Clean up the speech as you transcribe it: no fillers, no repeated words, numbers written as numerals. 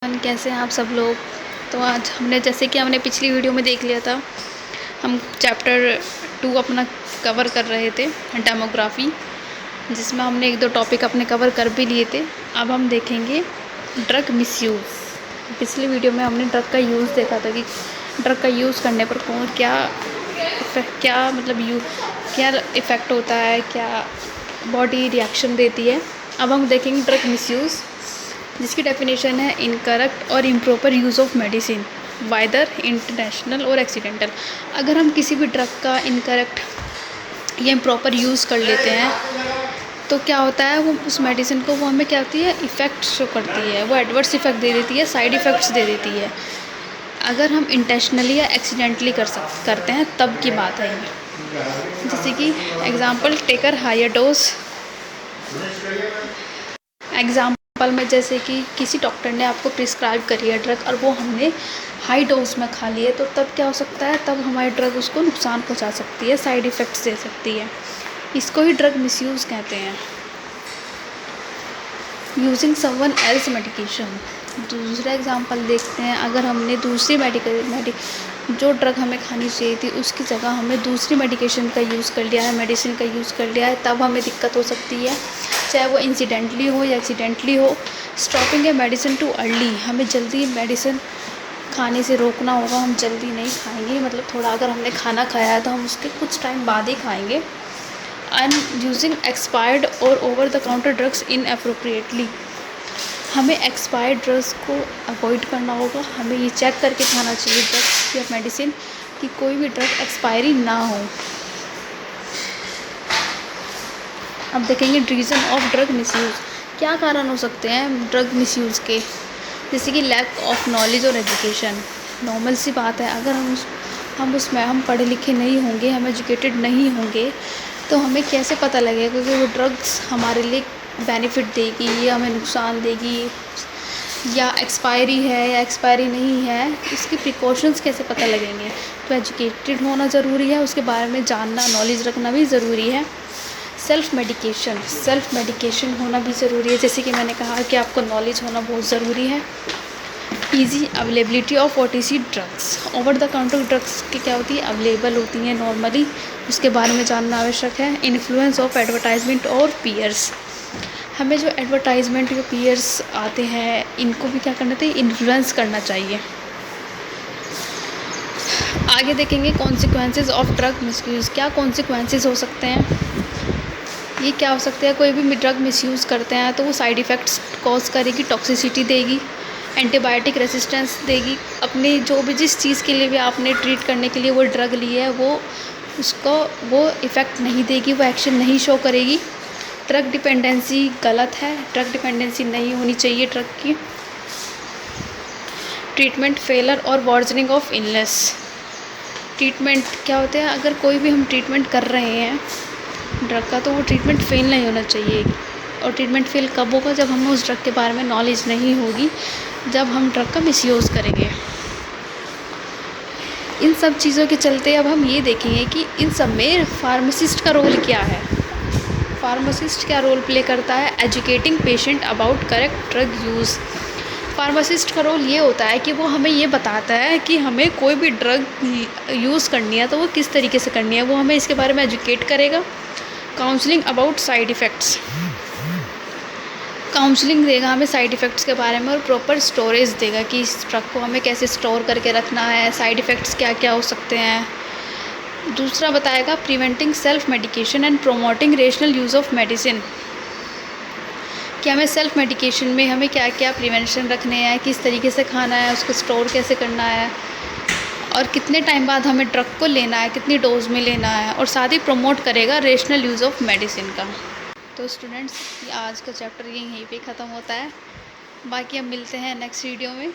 कैसे हैं आप सब लोग। तो आज हमने जैसे कि हमने पिछली वीडियो में देख लिया था, हम चैप्टर 2 अपना कवर कर रहे थे, डेमोग्राफी, जिसमें हमने 1-2 टॉपिक अपने कवर कर भी लिए थे। अब हम देखेंगे ड्रग मिसयूज़। पिछली वीडियो में हमने ड्रग का यूज़ देखा था कि ड्रग का यूज़ करने पर क्या इफ़ेक्ट होता है, क्या बॉडी रिएक्शन देती है। अब हम देखेंगे ड्रग मिसयूज़, जिसकी डेफिनेशन है इनकरेक्ट और improper use of medicine whether international और एक्सीडेंटल। अगर हम किसी भी ड्रग का इनकरेक्ट या इम्प्रॉपर यूज़ कर लेते हैं तो क्या होता है, वो उस मेडिसिन को वो हमें क्या होती है, इफ़ेक्ट शो करती है, वो एडवर्स इफ़ेक्ट दे देती है, साइड इफ़ेक्ट्स दे देती है। अगर हम इंटेंशनली या एक्सीडेंटली करते हैं तब की बात है ये। जैसे कि example take a higher dose. Example में जैसे कि किसी डॉक्टर ने आपको प्रिस्क्राइब करी है ड्रग और वो हमने हाई डोज में खा लिए, तो तब क्या हो सकता है, तब हमारी ड्रग उसको नुकसान पहुंचा सकती है, साइड इफ़ेक्ट्स दे सकती है। इसको ही ड्रग मिसयूज़ कहते हैं। Using someone else medication. दूसरा एग्ज़ाम्पल देखते हैं, अगर हमने दूसरी जो ड्रग हमें खानी चाहिए थी उसकी जगह हमें दूसरी मेडिकेशन का यूज़ कर लिया है, मेडिसिन का यूज़ कर लिया है, तब हमें दिक्कत हो सकती है, चाहे वो इंसिडेंटली हो या एक्सीडेंटली हो। Stopping a medicine too early, हमें जल्दी मेडिसिन खाने से रोकना होगा, हम जल्दी नहीं खाएंगे, मतलब थोड़ा अगर हमने खाना खाया है तो हम उसके कुछ टाइम बाद ही खाएंगे। एंड यूजिंग एक्सपायर्ड और over the counter drugs inappropriately, हमें एक्सपायर्ड ड्रग्स को अवॉइड करना होगा, हमें ये चेक करके खाना चाहिए ड्रग्स या मेडिसिन कि कोई भी ड्रग एक्सपायरी ना हो। अब देखेंगे रीज़न ऑफ ड्रग मिसयूज़। क्या कारण हो सकते हैं ड्रग मिसयूज़ के, जैसे कि लैक ऑफ नॉलेज और एजुकेशन। नॉर्मल सी बात है, अगर हम पढ़े लिखे नहीं होंगे, हम एजुकेटेड नहीं होंगे, तो हमें कैसे पता लगेगा कि वो ड्रग्स हमारे लिए बेनिफिट देगी या हमें नुकसान देगी, या एक्सपायरी है या एक्सपायरी नहीं है, इसकी प्रिकॉशंस कैसे पता लगेंगे। तो एजुकेटेड होना ज़रूरी है, उसके बारे में जानना, नॉलेज रखना भी ज़रूरी है। सेल्फ़ मेडिकेशन होना भी ज़रूरी है, जैसे कि मैंने कहा कि आपको नॉलेज होना बहुत ज़रूरी है। Easy availability of OTC drugs, over the counter drugs की क्या होती है, अवेलेबल होती हैं नॉर्मली, उसके बारे में जानना आवश्यक है। इन्फ्लुएंस ऑफ एडवर्टाइजमेंट और पीयर्स, हमें जो एडवर्टाइजमेंट या पीयर्स आते हैं इनको भी क्या करना चाहिए, इन्फ्लुएंस करना चाहिए। आगे देखेंगे कॉन्सिक्वेंसेस ऑफ ड्रग मिसयूज़। क्या कॉन्सिक्वेंसेस हो सकते हैं, ये क्या हो सकते हैं। कोई भी ड्रग मिसयूज़ करते हैं तो वो साइड इफ़ेक्ट्स कॉज करेगी, टॉक्सिसिटी देगी, एंटीबायोटिक रेसिस्टेंस देगी। अपनी जो भी जिस चीज़ के लिए भी आपने ट्रीट करने के लिए वो ड्रग ली है, वो इफ़ेक्ट नहीं देगी, वो एक्शन नहीं शो करेगी। ड्रग डिपेंडेंसी गलत है, ड्रग डिपेंडेंसी नहीं होनी चाहिए ड्रग की। ट्रीटमेंट फेलर और वर्जनिंग ऑफ इलनेस। ट्रीटमेंट क्या होते हैं, अगर कोई भी हम ट्रीटमेंट कर रहे हैं ड्रग का, तो वो ट्रीटमेंट फेल नहीं होना चाहिए। और ट्रीटमेंट फेल कब होगा, जब हमें उस ड्रग के बारे में नॉलेज नहीं होगी, जब हम ड्रग का मिसयूज़ करेंगे। इन सब चीज़ों के चलते अब हम ये देखेंगे कि इन सब में फार्मासिस्ट का रोल क्या है। फार्मासिस्ट क्या रोल प्ले करता है, educating patient about correct drug use. Pharmacist का रोल ये होता है कि वो हमें ये बताता है कि हमें कोई भी ड्रग यूज़ करनी है तो वो किस तरीके से करनी है, वो हमें इसके बारे में एजुकेट करेगा। Counselling about side effects, counselling देगा हमें साइड इफ़ेक्ट्स के बारे में, और प्रॉपर स्टोरेज देगा कि इस ड्रग को हमें कैसे स्टोर करके रखना है, साइड इफ़ेक्ट्स क्या क्या हो सकते हैं। दूसरा बताएगा preventing self medication and promoting rational use of medicine, कि हमें सेल्फ मेडिकेशन में हमें क्या क्या प्रिवेंशन रखने हैं, किस तरीके से खाना है, उसको स्टोर कैसे करना है, और कितने टाइम बाद हमें ड्रग को लेना है, कितनी डोज में लेना है, और साथ ही प्रमोट करेगा रेशनल यूज़ ऑफ मेडिसिन का। तो स्टूडेंट्स, आज का चैप्टर यहीं पे ख़त्म होता है, बाकी अब मिलते हैं नेक्स्ट वीडियो में।